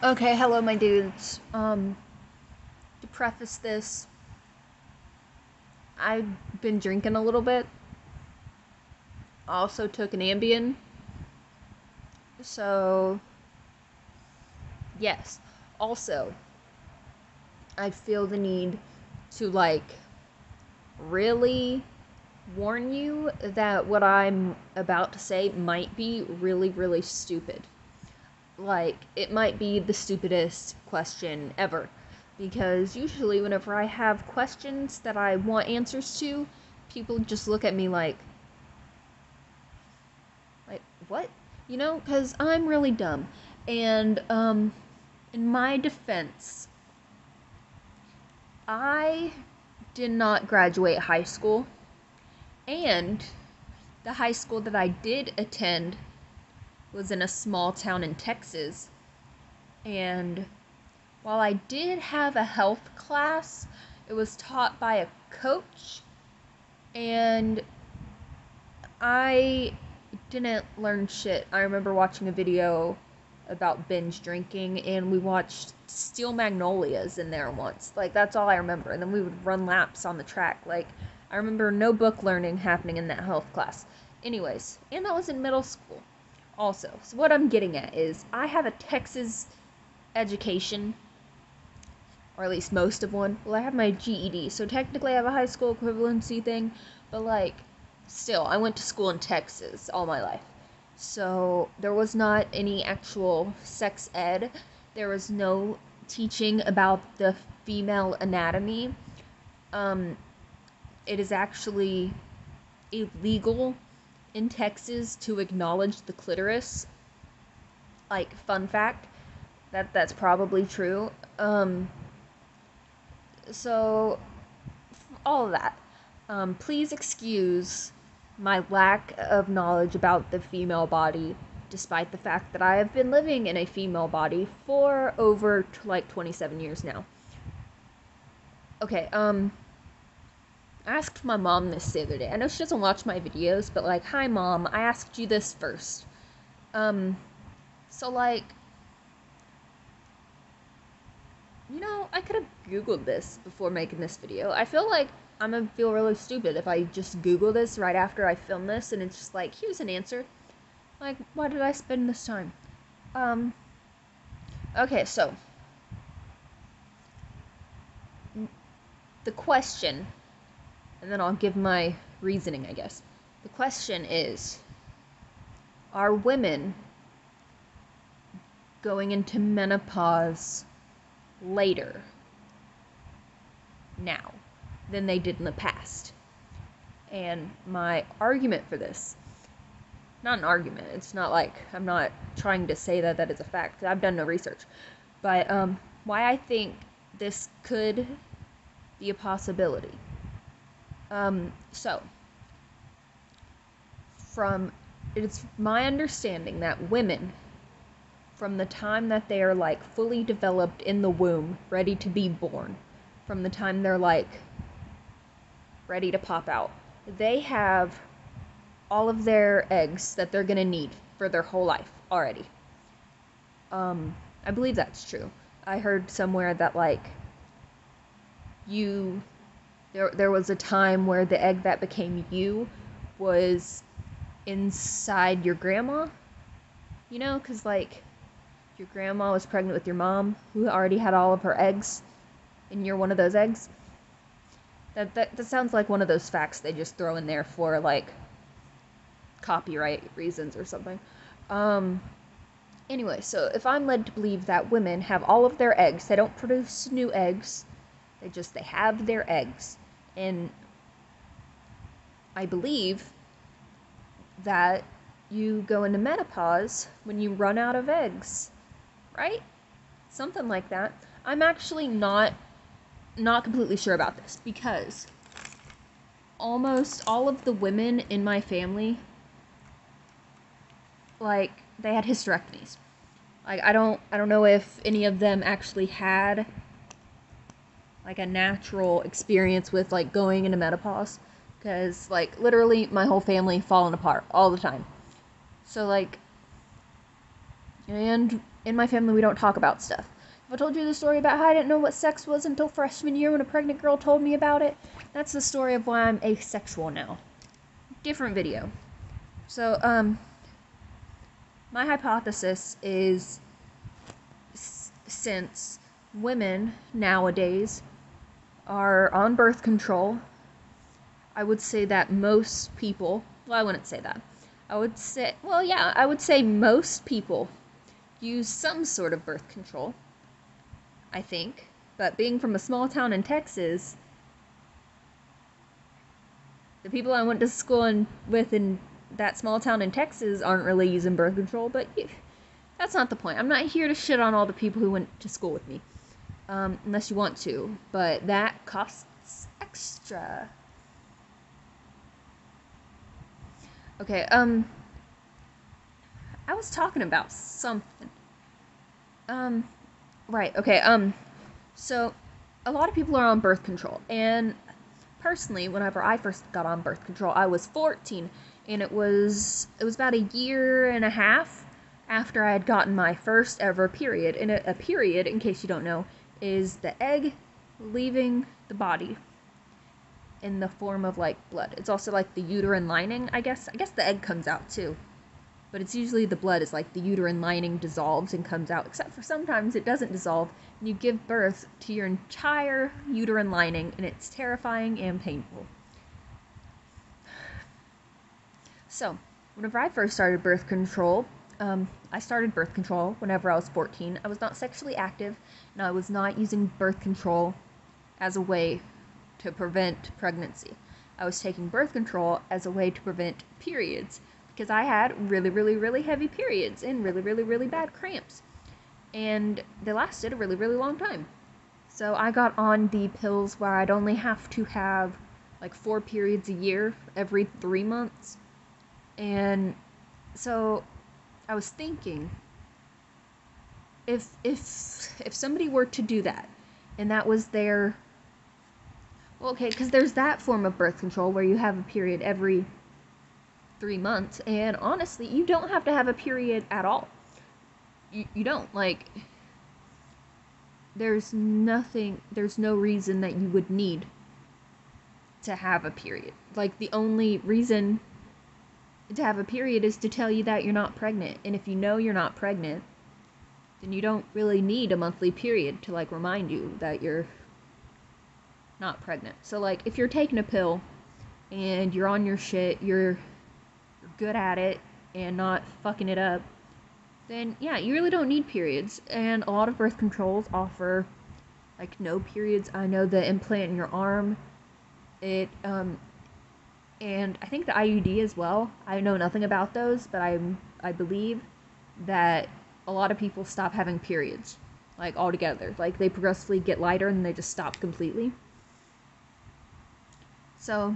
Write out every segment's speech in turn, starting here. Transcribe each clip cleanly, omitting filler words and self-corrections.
Okay, hello my dudes. To preface this, I've been drinking a little bit. Also took an Ambien. So, yes. Also, I feel the need to really warn you that what I'm about to say might be really, really stupid. It might be the stupidest question ever. Because usually, whenever I have questions that I want answers to, people just look at me what? Because I'm really dumb. And, in my defense, I did not graduate high school. And the high school that I did attend was in a small town in Texas. And while I did have a health class, it was taught by a coach, and I didn't learn shit. I remember watching a video about binge drinking, and we watched Steel Magnolias in there once. That's all I remember. And then we would run laps on the track. I remember no book learning happening in that health class. Anyways, and that was in middle school. Also, so what I'm getting at is I have a Texas education, or at least most of one. Well, I have my GED, so technically I have a high school equivalency thing, but still, I went to school in Texas all my life. So there was not any actual sex ed. There was no teaching about the female anatomy. It is actually illegal in Texas to acknowledge the clitoris. Fun fact, that's probably true. So, all of that. Please excuse my lack of knowledge about the female body, despite the fact that I have been living in a female body for over 27 years now. Okay, I asked my mom this the other day. I know she doesn't watch my videos, but hi mom, I asked you this first. I could have Googled this before making this video. I feel like I'm gonna feel really stupid if I just Google this right after I film this and it's just here's an answer. Why did I spend this time? Okay, so the question, and then I'll give my reasoning, I guess. The question is, are women going into menopause later now than they did in the past? And my argument for this, not an argument, it's not I'm not trying to say that is a fact, I've done no research, but why I think this could be a possibility. It's my understanding that women, from the time that they are fully developed in the womb, ready to be born, from the time they're ready to pop out, they have all of their eggs that they're gonna need for their whole life already. I believe that's true. I heard somewhere that there was a time where the egg that became you was inside your grandma, because your grandma was pregnant with your mom, who already had all of her eggs, and you're one of those eggs. That sounds like one of those facts they just throw in there for copyright reasons or something. Anyway, so if I'm led to believe that women have all of their eggs, they don't produce new eggs, they have their eggs, and I believe that you go into menopause when you run out of eggs, right? Something like that. I'm actually not completely sure about this, because almost all of the women in my family, they had hysterectomies. I don't know if any of them actually had a natural experience with going into menopause, because literally my whole family falling apart all the time. So and in my family, we don't talk about stuff. If I told you the story about how I didn't know what sex was until freshman year when a pregnant girl told me about it, that's the story of why I'm asexual now. Different video. So, my hypothesis is since women nowadays are on birth control, I would say that most people, well, I wouldn't say that. I would say most people use some sort of birth control, I think. But being from a small town in Texas, the people I went to school with in that small town in Texas aren't really using birth control, but that's not the point. I'm not here to shit on all the people who went to school with me, unless you want to, but that costs extra. Okay, I was talking about something. Right, okay, so a lot of people are on birth control, and personally, whenever I first got on birth control, I was 14, and it was about a year and a half after I had gotten my first ever period. And a period, in case you don't know, is the egg leaving the body in the form of, like, blood. It's also like the uterine lining, I guess. I guess the egg comes out too. But it's usually the blood is like the uterine lining dissolves and comes out, except for sometimes it doesn't dissolve, and you give birth to your entire uterine lining, and it's terrifying and painful. So, whenever I first started birth control, I started birth control whenever I was 14. I was not sexually active, and I was not using birth control as a way to prevent pregnancy. I was taking birth control as a way to prevent periods, because I had really, really, really heavy periods and really, really, really bad cramps. And they lasted a really, really long time. So I got on the pills where I'd only have to have like 4 periods a year every 3 months. And so I was thinking, if somebody were to do that, and that was their, well, okay, because there's that form of birth control where you have a period every 3 months, and honestly, you don't have to have a period at all. You don't, like, there's no reason that you would need to have a period. Like, the only reason to have a period is to tell you that you're not pregnant, and if you know you're not pregnant, then you don't really need a monthly period to, like, remind you that you're not pregnant. So, like, if you're taking a pill and you're on your shit, you're good at it and not fucking it up, then yeah, you really don't need periods. And a lot of birth controls offer like no periods. I know the implant in your arm, it and I think the IUD as well. I know nothing about those, but I believe that a lot of people stop having periods, like, altogether. Like, they progressively get lighter and they just stop completely. So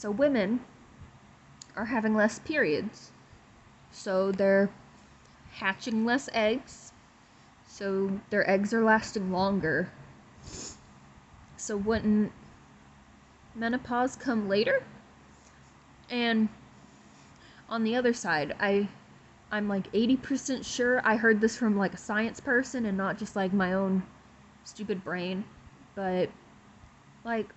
women are having less periods. So they're hatching less eggs. So their eggs are lasting longer. So wouldn't menopause come later? And on the other side, I'm like 80% sure I heard this from like a science person and not just like my own stupid brain, but like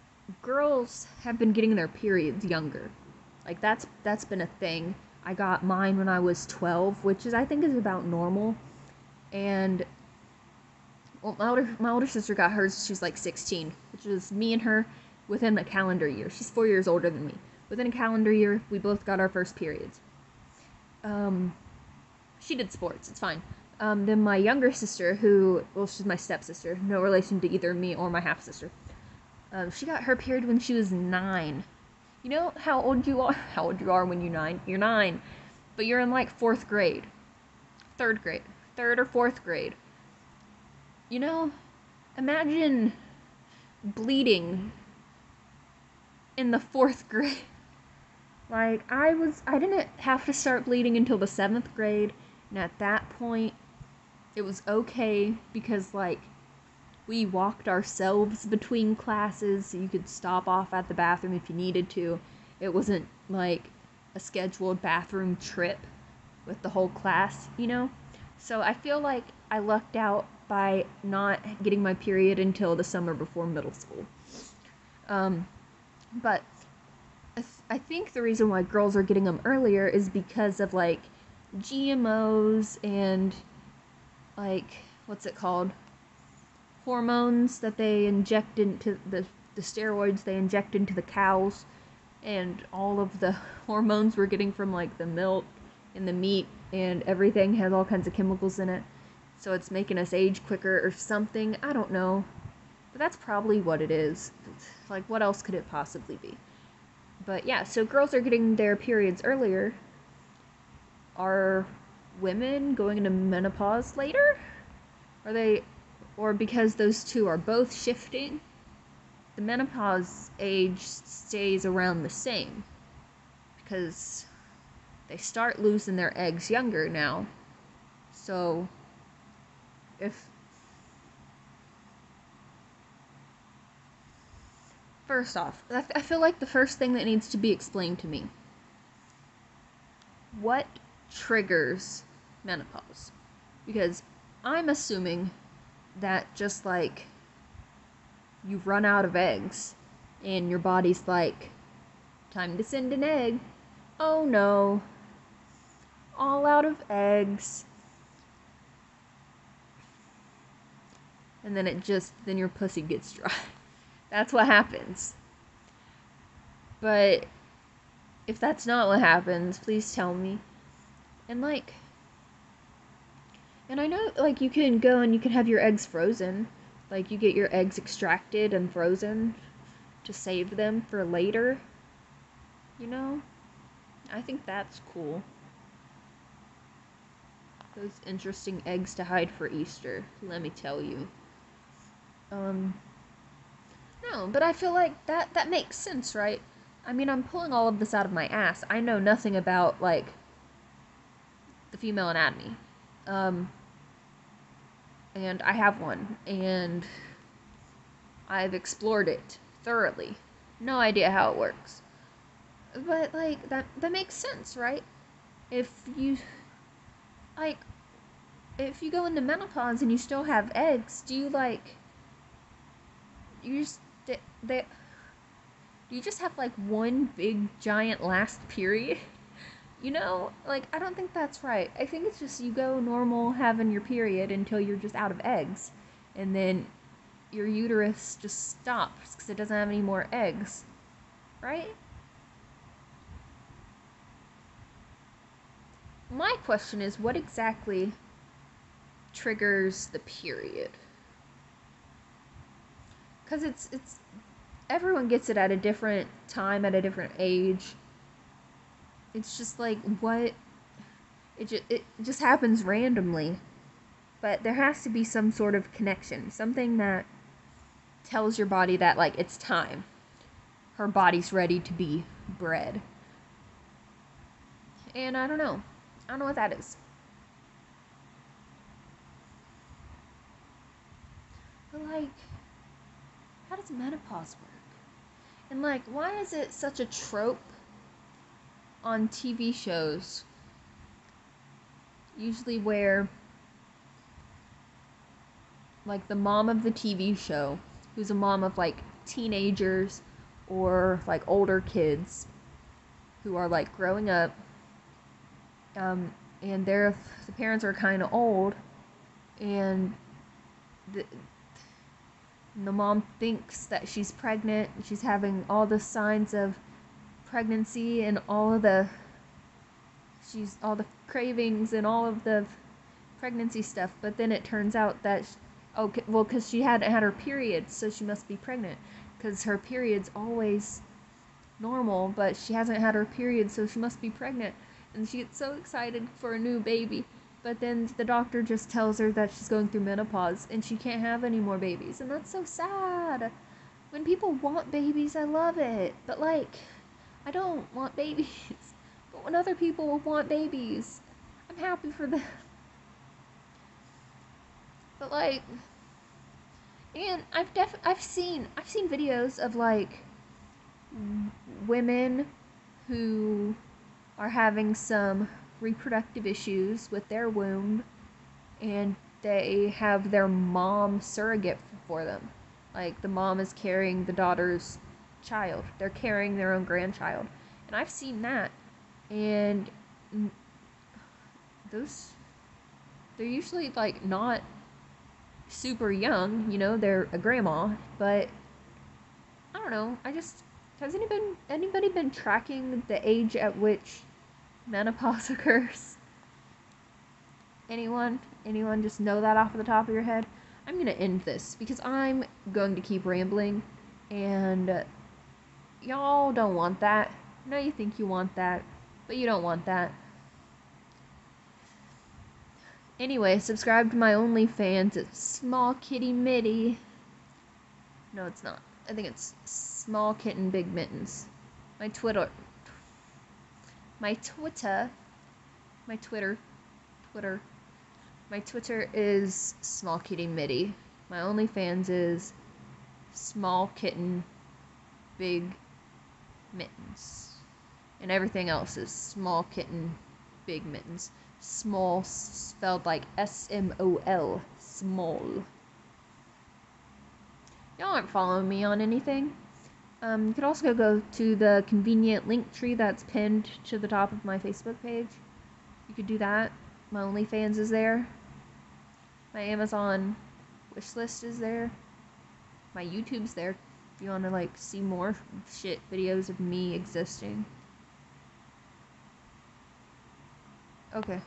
girls have been getting their periods younger. Like that's been a thing. I got mine when I was 12, which I think is about normal. And well, my older sister got hers, she was like 16, which was me and her within a calendar year. She's 4 years older than me. Within a calendar year, we both got our first periods. She did sports, it's fine. Then my younger sister, she's my stepsister, no relation to either me or my half-sister. She got her period when she was 9. You know how old you are? How old you are when you're 9? You're 9, but you're in like 4th grade. 3rd or 4th grade. You know, imagine bleeding in the 4th grade. Like, I didn't have to start bleeding until the 7th grade, and at that point, it was okay, because, like, we walked ourselves between classes, so you could stop off at the bathroom if you needed to. It wasn't, like, a scheduled bathroom trip with the whole class, you know? So I feel like I lucked out by not getting my period until the summer before middle school. But I think the reason why girls are getting them earlier is because of like GMOs and like what's it called? Hormones that they inject into the steroids they inject into the cows, and all of the hormones we're getting from like the milk and the meat and everything has all kinds of chemicals in it. So it's making us age quicker or something. I don't know. But that's probably what it is. Like, what else could it possibly be? But yeah, so girls are getting their periods earlier. Are women going into menopause later? Are they, or because those two are both shifting, the menopause age stays around the same. Because they start losing their eggs younger now. So, if first off, I feel like the first thing that needs to be explained to me, what triggers menopause? Because I'm assuming that just like you run out of eggs and your body's like, time to send an egg. Oh no, all out of eggs. And then then your pussy gets dry. That's what happens. But if that's not what happens, please tell me. And and I know like you can go and you can have your eggs frozen. Like you get your eggs extracted and frozen to save them for later. You know? I think that's cool. Those interesting eggs to hide for Easter, let me tell you. No, but I feel like that makes sense, right? I mean, I'm pulling all of this out of my ass. I know nothing about like the female anatomy. And I have one, and I've explored it thoroughly. No idea how it works. But like that makes sense, right? If you like if you go into menopause and you still have eggs, do you like you just they do you just have like one big giant last period? You know, like I don't think that's right. I think it's just you go normal having your period until you're just out of eggs, and then your uterus just stops because it doesn't have any more eggs, right? My question is, what exactly triggers the period? Because it's everyone gets it at a different time, at a different age. It's just like what it just happens randomly, but there has to be some sort of connection, something that tells your body that like it's time. Her body's ready to be bred. And I don't know. I don't know what that is. But like, how does menopause work? And like, why is it such a trope on TV shows? Usually where like the mom of the TV show, who's a mom of like teenagers or like older kids who are like growing up, and the parents are kind of old, and the mom thinks that she's pregnant. She's having all the signs of pregnancy and all the cravings and all of the pregnancy stuff. But then it turns out that because she hadn't had her period, so she must be pregnant because her period's always normal, but she hasn't had her period, so she must be pregnant. And she gets so excited for a new baby. But then the doctor just tells her that she's going through menopause and she can't have any more babies. And that's so sad. When people want babies, I love it. But like, I don't want babies. But when other people want babies, I'm happy for them. But like, and I've seen videos of like women who are having some reproductive issues with their womb, and they have their mom surrogate for them. Like, the mom is carrying the daughter's child. They're carrying their own grandchild. And I've seen that. And those, they're usually, like, not super young, you know, they're a grandma, but I don't know. Has anybody been tracking the age at which menopause occurs? Anyone? Anyone just know that off the top of your head? I'm going to end this because I'm going to keep rambling, and y'all don't want that. I know you think you want that, but you don't want that. Anyway, subscribe to my OnlyFans. It's Small Kitty Mitty. No, it's not. I think it's Small Kitten Big Mittens. My Twitter is Small Kitty Mitty. My OnlyFans is Small Kitten Big Mittens. And everything else is Small Kitten Big Mittens. Small spelled like S-M-O-L. Small. Y'all aren't following me on anything. You could also go to the convenient link tree that's pinned to the top of my Facebook page. You could do that. My OnlyFans is there. My Amazon wishlist is there. My YouTube's there. If you want to, like, see more shit videos of me existing. Okay.